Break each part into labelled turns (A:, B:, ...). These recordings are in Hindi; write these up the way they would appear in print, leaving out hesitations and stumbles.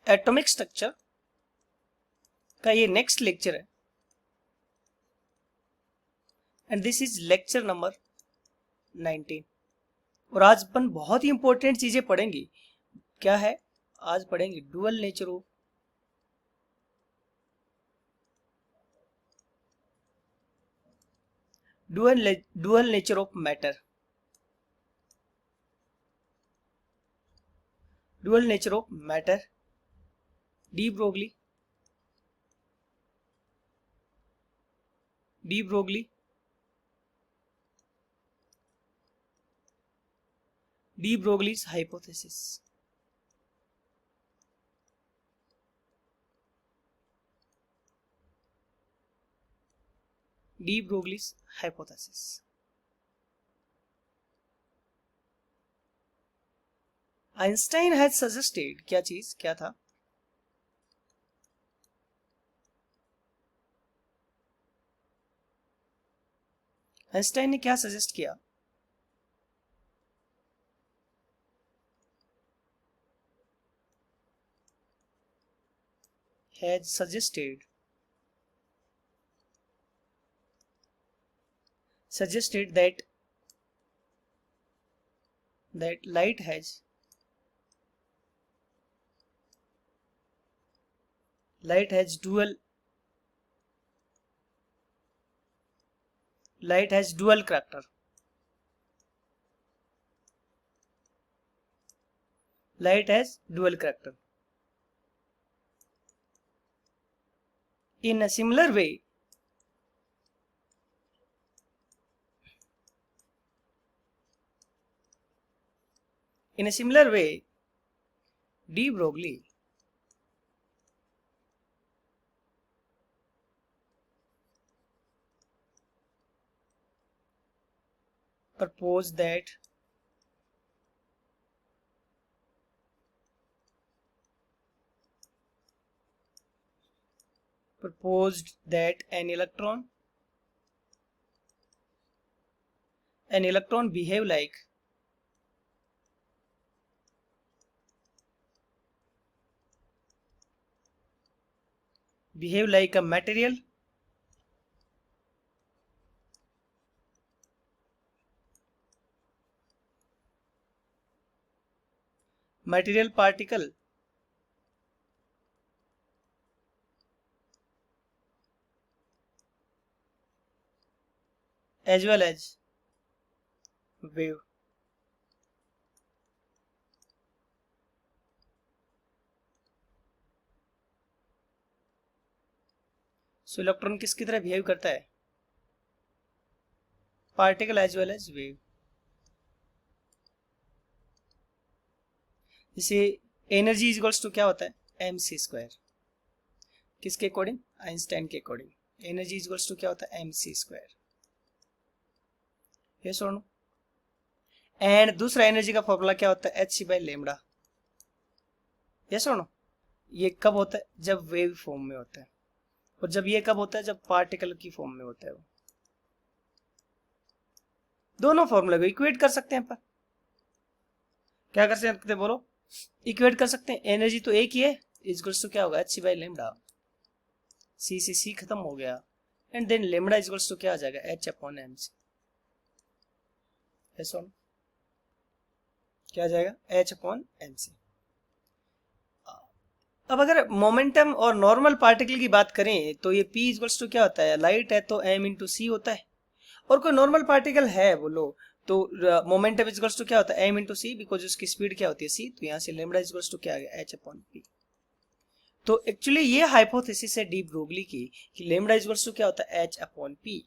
A: एटॉमिक स्ट्रक्चर का ये नेक्स्ट लेक्चर है and this is lecture number 19। और आज अपन बहुत ही इंपॉर्टेंट चीजें पढ़ेंगे। क्या है? आज पढ़ेंगे dual nature of dual nature of matter, dual nature of matter, D Broglie D Broglie's hypothesis. D Broglie's hypothesis. Einstein has suggested, क्या चीज क्या था? आइंस्टाइन ने क्या सजेस्ट किया? Has suggested that light has dual character. Light has dual character. In a similar way, de Broglie proposed that an electron behave like a material particle as well as wave. So electron किसकी तरह बिहेव करता है? Particle as well as wave. जैसे एनर्जी इज इक्वल्स टू क्या होता है? mc²। किसके अकॉर्डिंग? आइंस्टाइन के according energy is equals to क्या होता है? mc²। ये सुनो। एंड दूसरा एनर्जी का फॉर्मूला क्या होता है? hc/λ। ये सुनो। ये कब होता है? जब वेव फॉर्म में होता है। और जब ये कब होता है? जब पार्टिकल की फॉर्म में होता है। वो दोनों फॉर्मूले को इक्वेट कर सकते हैं। पर क्या कर सकते हैं? बोलो। इक्वेट कर सकते हैं। एनर्जी तो एक ही है, इक्वल्स टू क्या होगा? hc/λ। c खत्म हो गया and then lambda equals to क्या आ जाएगा? h/mc। ऐसा क्या आ जाएगा? h/mc। अब अगर मोमेंटम और नॉर्मल पार्टिकल की बात करें तो ये p इक्वल्स टू क्या होता है? लाइट है तो m इंटू सी होता है। और कोई नॉर्मल पार्टिकल है बोलो तो मोमेंटम इक्वल्स टू क्या होता है? m इंटू सी, बिकॉज उसकी स्पीड क्या होती है? c। तो यहाँ से लेमडा इक्वल्स टू क्या आ गया? h/p। तो एक्चुअली ये हाइपोथेसिस है डी ब्रोगली की कि लेमडा इक्वल्स टू क्या होता है? h/p।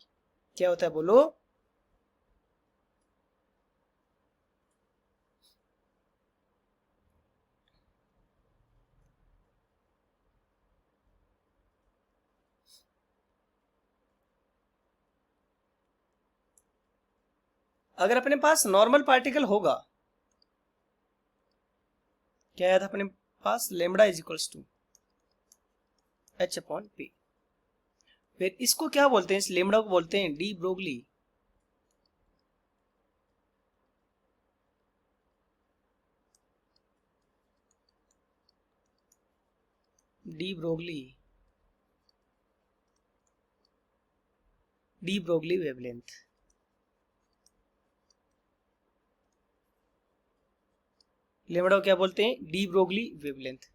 A: क्या होता है बोलो? अगर अपने पास नॉर्मल पार्टिकल होगा, क्या आया था अपने पास? Lambda is equals to h/p। फिर इसको क्या बोलते हैं? इस लेमडा को बोलते हैं de Broglie de Broglie wavelength. Lambda क्या बोलते हैं? De Broglie wavelength.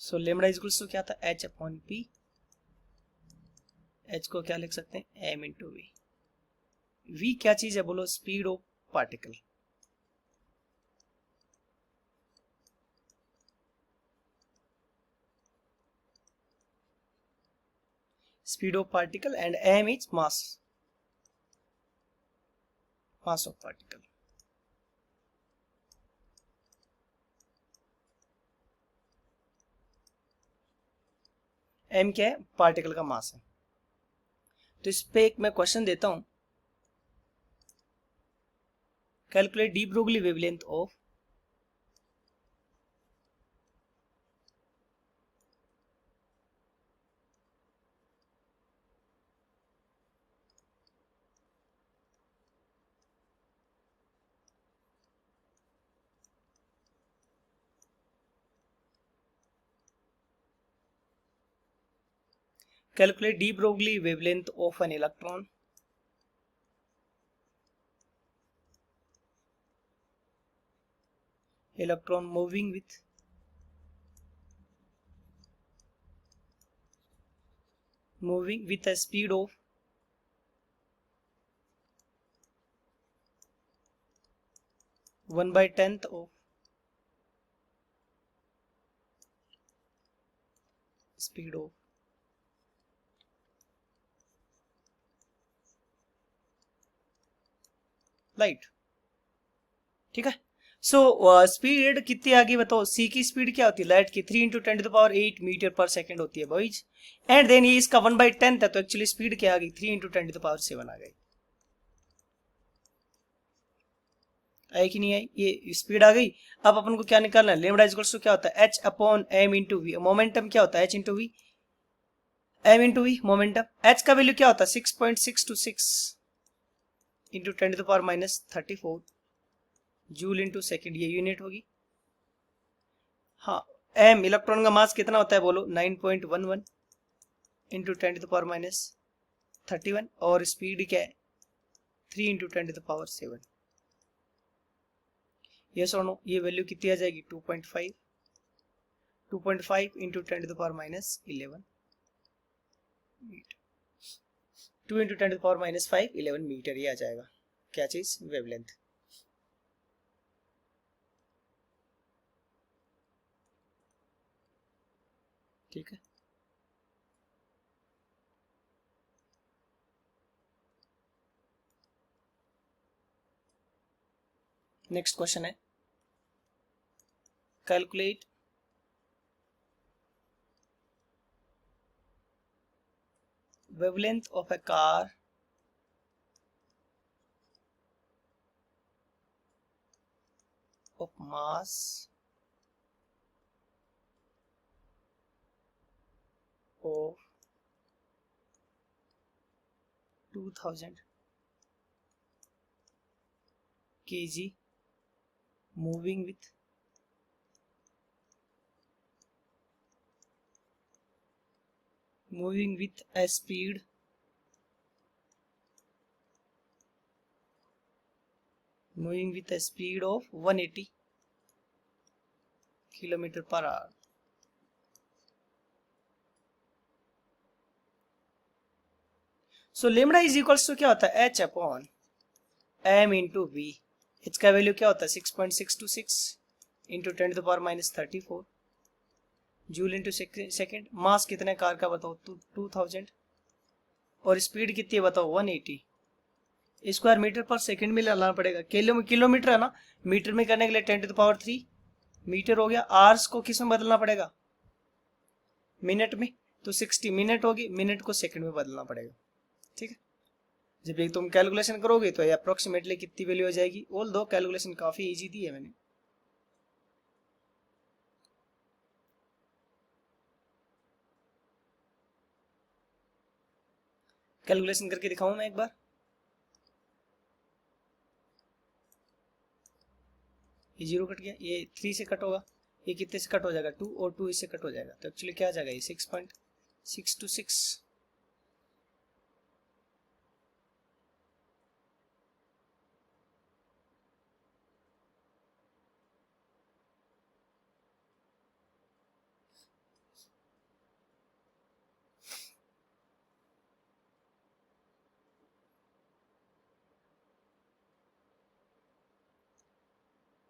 A: So lambda equals to क्या था? H upon P. एच को क्या लिख सकते हैं? M into we. वी क्या चीज है बोलो? Speed of particle. Speed of particle and M is mass of particle. M क्या है? पार्टिकल का मास है। तो इस पे एक मैं क्वेश्चन देता हूं। Calculate D Broglie wavelength of calculate de Broglie wavelength of an electron moving with a speed of 1/10 of speed of light. ठीक है। सो स्पीड कितनी आ गई बताओ? सी की स्पीड क्या होती है लाइट की? 3 × 10⁸ मीटर पर सेकेंड होती है बॉयज। एंड देन ये इसका 1/10 है, तो एक्चुअली स्पीड क्या आ गई? 3 × 10⁷ आ गई। आई कि नहीं आई? ये स्पीड आ गई। अब अपन को क्या निकालना है? लेमड़ा इक्वल्स टू क्या होता है? H upon M into V. Momentum क्या होता है? H into V, M into V momentum. H का वैल्यू क्या होता है? 6.626 इंटू 10⁻34 जूल इंटू सेकेंड, ये यूनिट होगी। हाँ, एम इलेक्ट्रॉन का मास कितना होता है बोलो? 9.11 इंटू 10⁻31। और स्पीड क्या है? 3 × 10⁷। ये सुनो, ये वैल्यू कितनी आ जाएगी? 2.5 इंटू 10⁻11 मीटर। 2 इंटू 10⁻5 11 मीटर ये आ जाएगा। क्या चीज? वेवलेंथ। ठीक है। नेक्स्ट क्वेश्चन है, calculate wavelength of a car of mass of 2000 kg moving with a speed of 180 km/h। So lambda is equals to क्या होता है? H upon M into V. H का वैल्यू क्या होता है? 6.626 into 10⁻34 joule into second. Mass कितने कार का बताओ? 2000। और स्पीड कितनी है बताओ? 180 स्क्वायर मीटर पर सेकंड में लाना पड़ेगा। किलोमीटर है ना, मीटर में करने के लिए 10⁻3 मीटर हो गया। आवर्स को किस में बदलना पड़ेगा? मिनट में। तो 60 मिनट होगी, मिनट को सेकंड में बदलना पड़ेगा। ठीक है। जब एक तुम कैलकुलेशन करोगे तो अप्रोक्सीमेटली कितनी वैल्यू हो जाएगी? ऑल दो कैलकुलेशन काफी इजी दी है मैंने। कैलकुलेशन करके दिखाऊं मैं एक बार? ये 0 कट गया, ये 3 से कट होगा, ये कितने से कट हो जाएगा 2 और 2 इससे कट हो जाएगा, तो एक्चुअली क्या आ जाएगा ये 6.626।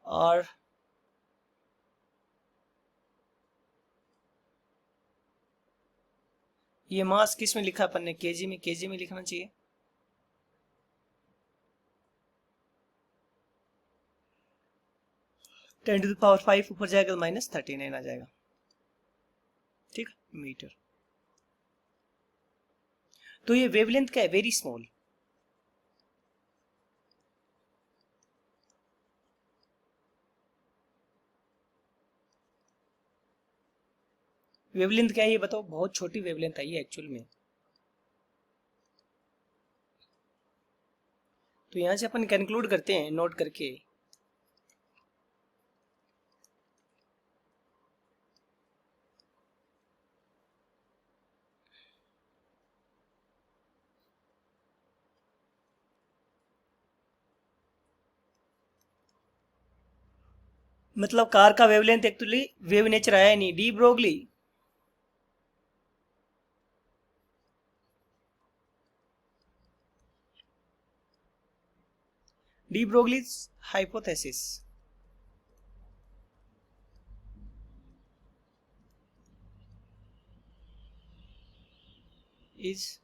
A: और ये मास किस में लिखा अपन ने, केजी में, केजी में लिखना चाहिए। टेन टू द पावर 5 ऊपर जाएगा तो -39 आ जाएगा, ठीक है, मीटर। तो ये वेवलेंथ क्या है, वेरी स्मॉल। वेवलेंथ क्या है ये बताओ, बहुत छोटी वेवलेंथ आई है एक्चुअल में। तो यहां से अपन कंक्लूड करते हैं नोट करके, मतलब कार का वेवलेंथ एक्चुअली वेव नेचर आया नहीं, de Broglie. De Broglie's hypothesis is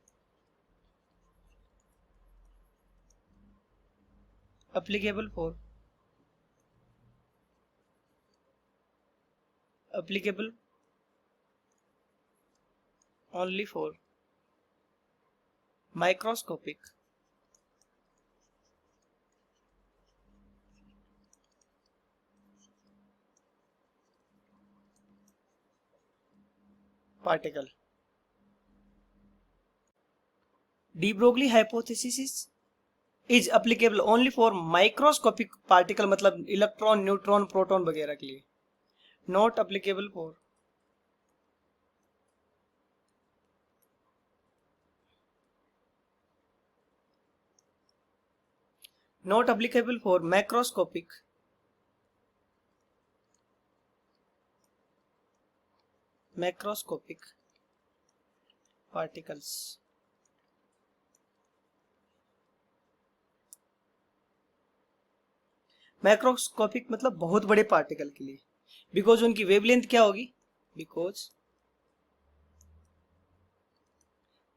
A: applicable only for microscopic particle. De Broglie hypothesis is applicable only for microscopic particle, मतलब इलेक्ट्रॉन, न्यूट्रॉन, प्रोटॉन वगैरह के लिए, not applicable for macroscopic particles. Macroscopic मतलब बहुत बड़े पार्टिकल के लिए, बिकॉज उनकी वेवलेंथ क्या होगी, because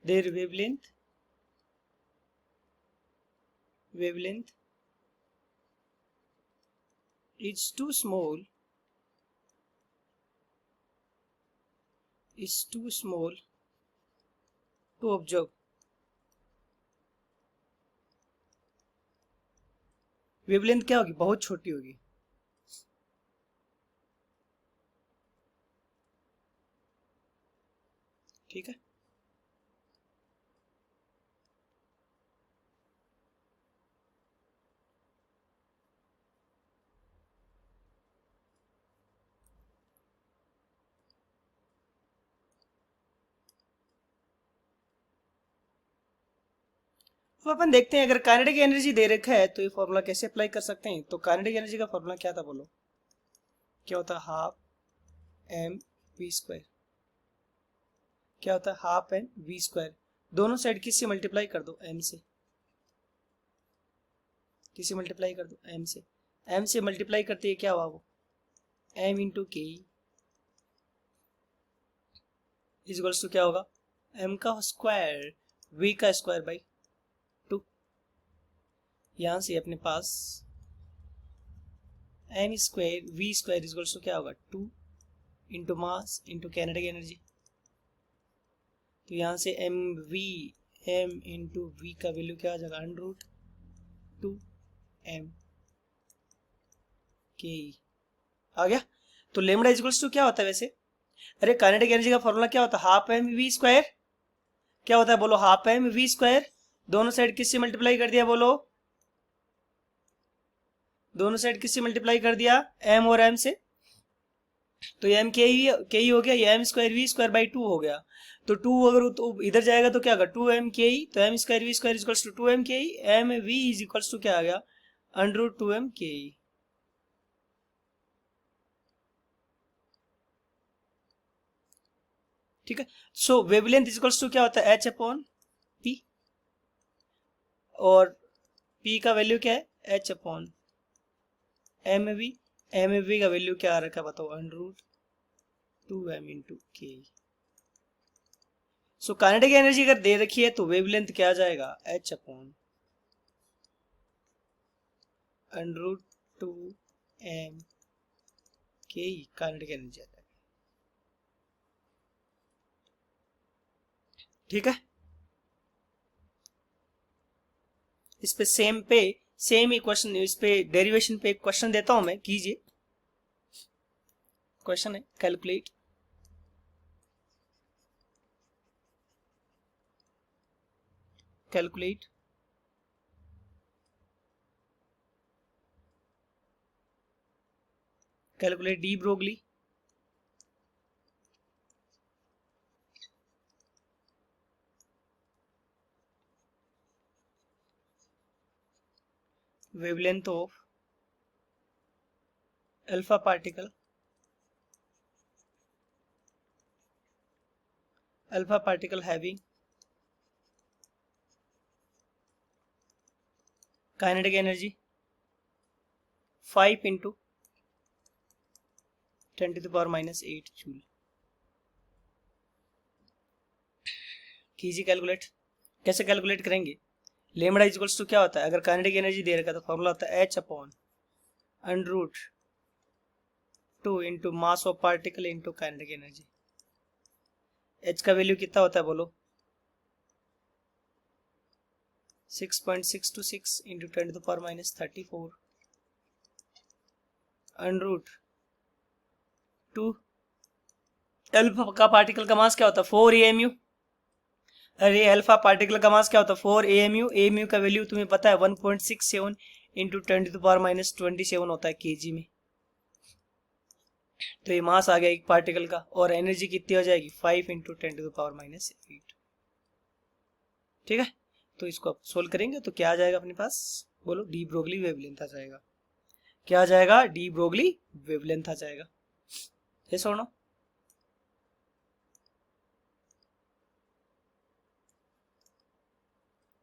A: their wavelength is too small to observe. Wavelength क्या होगी, बहुत छोटी होगी, ठीक है। अब अपन देखते हैं अगर काइनेटिक एनर्जी दे रखा है तो ये फॉर्मूला कैसे अप्लाई कर सकते हैं। तो काइनेटिक एनर्जी का फॉर्मूला क्या था बोलो, क्या होता है, हाफ एम वी स्क्वायर। क्या होता है, हाफ एम वी स्क्वायर। दोनों साइड किससे मल्टीप्लाई कर दो, एम से। किससे मल्टीप्लाई कर दो, एम से। एम से मल्टीप्लाई करते हैं क्या हुआ वो, M into K equals to क्या होगा, एम का स्क्वायर वी का स्क्वायर बाई 2। यहां से अपने पास M square V square equals to क्या होगा, 2 into mass into kinetic energy. तो यहां से एम इंटू वी का वैल्यू क्या आ जाएगा, √2 एम के आ गया। तो लेमडा इक्वल्स टू क्या होता है वैसे, अरे काइनेटिक एनर्जी का फॉर्मूला क्या होता है, हाफ एम वी स्क्वायर। क्या होता है बोलो, हाफ एम वी स्क्वायर। दोनों साइड किससे मल्टीप्लाई कर दिया बोलो, दोनों साइड किससे मल्टीप्लाई कर दिया, एम और एम से। तो एम के ही हो गया, ये M square V square by 2 हो गया। तो 2 अगर तो इधर जाएगा तो क्या होगा, 2m ke, तो M square V square equals to 2m ke, M V is equals to क्या आ गया, √2m ke। ठीक है। सो वेवलेंथ इक्वल्स टू क्या होता है, h अपॉन p, और p का वैल्यू क्या है, h अपॉन एम वी का वैल्यू क्या आ रखा है बताओ, √2m इंटू के। सो काइनेटिक एनर्जी अगर दे रखी है तो वेवलेंथ क्या आ जाएगा, h अपॉन √2m के काइनेटिक एनर्जी आ जाएगा। ठीक है। इस पे सेम ही क्वेश्चन, इस पे डेरिवेशन पे एक क्वेश्चन देता हूं मैं, कीजिए। क्वेश्चन है calculate calculate calculate de Broglie wavelength of alpha particle having kinetic energy 5 into 10 to the power minus 8 joule. कीजिए कैलकुलेट। कैसे कैलकुलेट करेंगे, लेमड़ा इक्वल्स टू क्या होता है, अगर काइनेटिक एनर्जी दे रखा है तो फॉर्मूला होता है h upon √2 into mass of particle into kinetic energy. h का वैल्यू कितना होता है बोलो, 6.626 into 10 to the power minus 34 √2। Alpha का पार्टिकल का मास क्या होता है, 4 AMU। अरे अल्फा पार्टिकल का मास क्या होता है, 4 AMU। AMU का वैल्यू तुम्हें पता है 1.67 into 10 to the power minus 27 होता है केजी में। तो ये मास आ गया एक पार्टिकल का, और एनर्जी कितनी हो जाएगी, 5 into 10 to the power minus 8। ठीक है। तो इसको आप सोल्व करेंगे तो क्या आ जाएगा अपने पास, बोलो, डी ब्रोगली वेवलेंथ आ जाएगा। क्या आ जाएगा, डी ब्रोगली वेवलेंथ आ जाएगा। ये सुनो,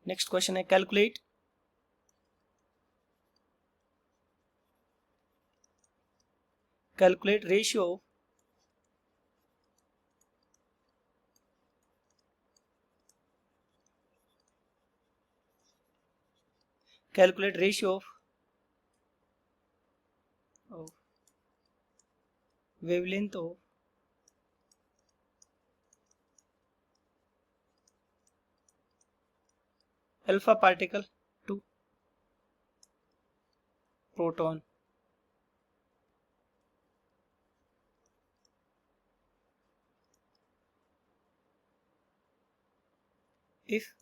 A: नेक्स्ट क्वेश्चन है calculate ratio of wavelength of alpha particle to proton if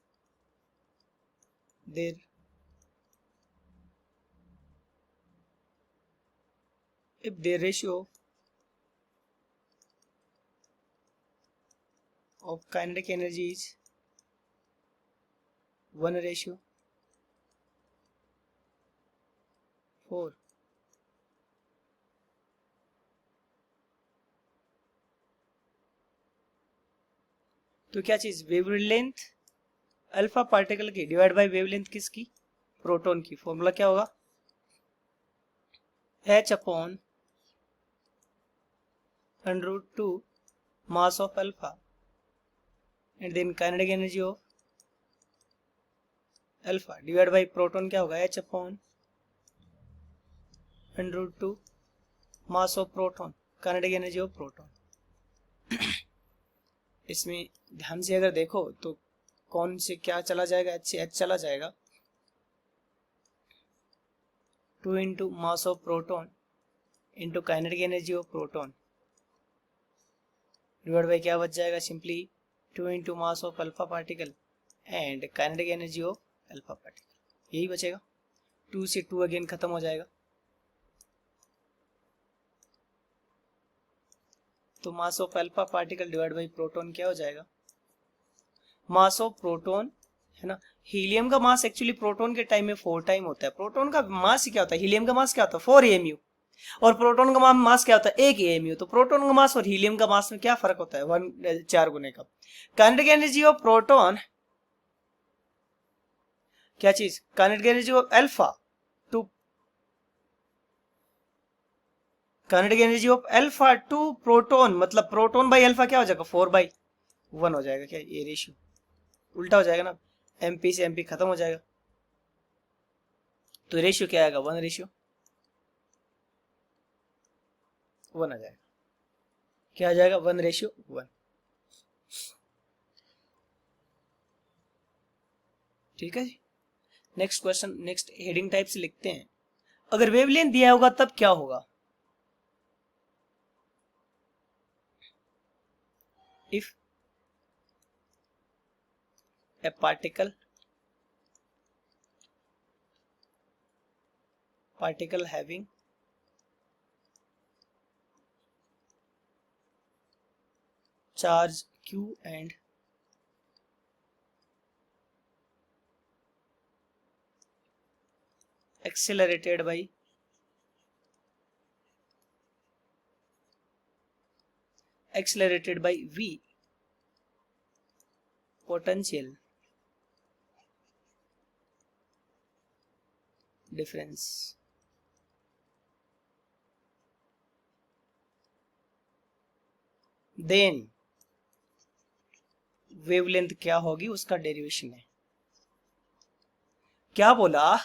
A: their ratio of kinetic energy is 1:4। तो क्या चीज, वेवलेंथ अल्फा पार्टिकल की डिवाइड बाय वेवलेंथ किसकी, प्रोटॉन की। फॉर्मूला क्या होगा, h upon √2 mass of alpha and then kinetic energy of alpha divide by proton क्या होगा, h upon √2 mass of proton kinetic energy of proton. इसमें ध्यान से अगर देखो तो कौन से क्या चला जाएगा, h चला जाएगा, 2 into mass of proton into kinetic energy of proton divide by क्या बच जाएगा, simply 2 into mass of alpha particle and kinetic energy of alpha particle, यही बचेगा। 2 से 2 अगेन खत्म हो जाएगा। तो मास of alpha particle divide by proton क्या हो जाएगा, मास ऑफ प्रोटॉन, है ना। हीलियम का मास एक्चुअली प्रोटॉन के टाइम में 4 टाइम होता है। प्रोटॉन का मास क्या होता है, हीलियम का मास क्या होता है 4 AMU, और प्रोटॉन का मास क्या होता है 1 AMU। तो प्रोटॉन का मास और हीलियम का मास में क्या फर्क होता है, 4 गुने का। काइनेटिक एनर्जी ऑफ प्रोटॉन क्या चीज, kinetic energy of alpha two, kinetic energy of alpha two proton, मतलब प्रोटॉन बाई अल्फा क्या हो जाएगा 4/1 हो जाएगा। क्या ये रेशियो उल्टा हो जाएगा ना, MP से MP खत्म हो जाएगा, तो रेशियो क्या आएगा 1:1 आ जाएगा। क्या आ जाएगा 1:1। ठीक है जी। Next question, next heading type से लिखते हैं, अगर वेवलेंथ दिया होगा तब क्या होगा, if A particle having charge Q and accelerated by V potential difference, then wavelength क्या होगी, उसका डेरिवेशन है। क्या बोला,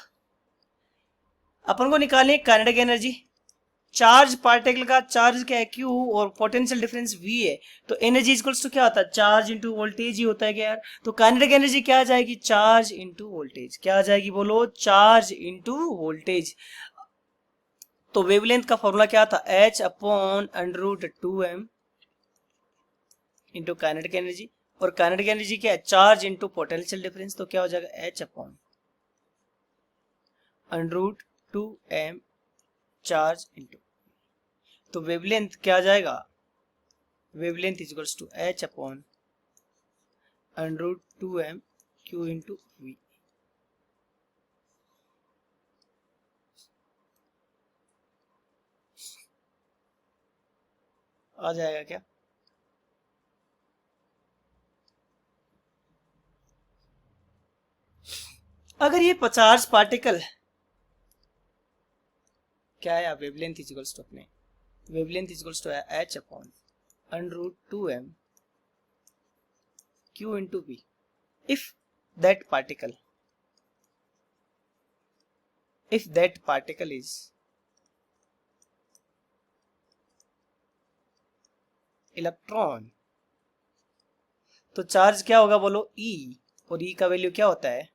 A: अपन को निकालने काइनेटिक एनर्जी, चार्ज पार्टिकल का चार्ज क्या है Q और पोटेंशियल डिफरेंस V है, तो एनर्जी इक्वल्स टू क्या होता है, चार्ज इंटू वोल्टेज ही होता है क्या यार। तो काइनेटिक एनर्जी क्या आ जाएगी, चार्ज इंटू वोल्टेज, क्या आ जाएगी बोलो, चार्ज इंटू वोल्टेज। तो वेवलेंथ का फॉर्मूला क्या था, H/√2m इंटू काइनेटिक एनर्जी, और काइनेटिक एनर्जी क्या है, चार्ज इंटू पोटेंशियल डिफरेंस, तो क्या हो जाएगा H/√2m चार्ज इंटू, तो वेवलेंथ क्या आ जाएगा, wavelength equals to H/√2m Q into V। आ जाएगा क्या, अगर ये 50 पार्टिकल क्या है, वेवलेंथ इक्वल्स टू अपने wavelength equals to H/√2m Q into V, if that particle is electron, तो चार्ज क्या होगा बोलो E, और E का वैल्यू क्या होता है,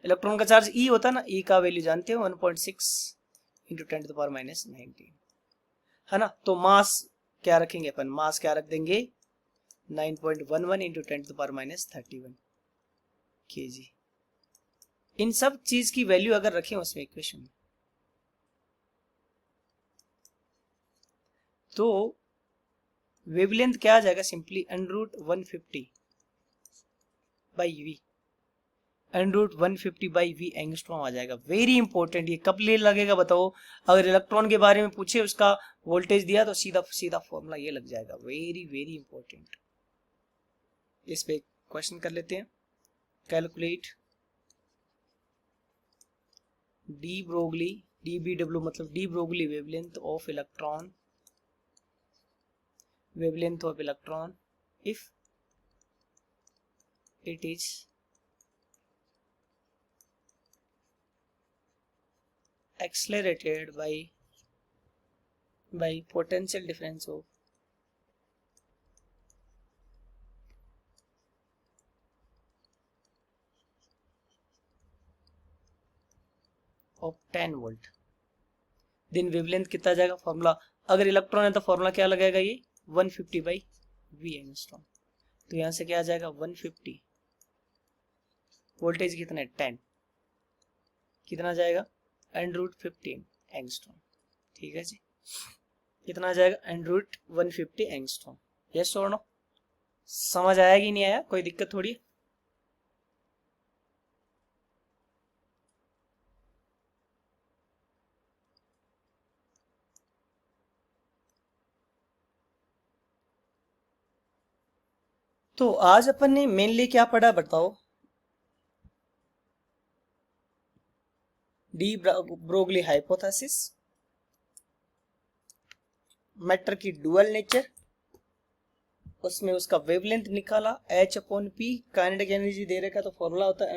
A: इलेक्ट्रॉन का चार्ज E होता है ना, E का वैल्यू जानते हो 1.6 इंटू 10⁻⁹, है ना। तो मास क्या रखेंगे अपन, मास क्या रख देंगे 9.11 इंटू 10⁻31 kg। इन सब चीज की वैल्यू अगर रखें उसमें इक्वेशन में, तो वेवलेंथ क्या आ जाएगा, simply √150 by V, √150 by V angstrom आ जाएगा। वेरी इंपॉर्टेंट, ये कब ले लगेगा बताओ, अगर इलेक्ट्रॉन के बारे में पूछे, उसका वोल्टेज दिया तो सीधा सीधा फॉर्मूला ये लग जाएगा। Very very important. इस पे क्वेश्चन कर लेते हैं, कैलकुलेट डी ब्रोगली, DBW मतलब D Broglie wavelength of electron, wavelength of electron if it is accelerated by potential difference of 10 volt, then wavelength कितना जाएगा, फॉर्मूला अगर इलेक्ट्रॉन है तो फॉर्मूला क्या लगाएगा, ये 150 बाई V एंगस्ट्रॉम। तो यहां से क्या आ जाएगा 150, वोल्टेज कितना है 10, कितना जाएगा √15 एंगस्ट्रॉम। ठीक है जी। कितना आ जाएगा √150 एंगस्ट्रॉम। यस और नो? समझ आया कि नहीं आया? कोई दिक्कत थोड़ी है। तो आज अपन ने मेनली क्या पढ़ा बताओ? डी ब्रोगली हाइपोथेसिस, मैटर की डुअल नेचर, उसमें उसका वेवलेंथ निकाला, H/P, काइनेटिक एनर्जी दे रखा तो फॉर्मूला होता है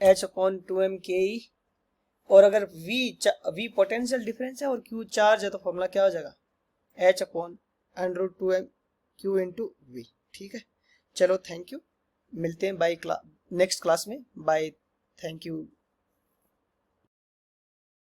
A: √H/2m/ke, और अगर V पोटेंशियल डिफरेंस है और Q चार्ज है तो फॉर्मूला क्या हो जाएगा? H/√2m/Q/V। ठीक है, चलो थैंक यू, मिलते हैं बाय नेक्स्ट क्लास में। Bye, thank you.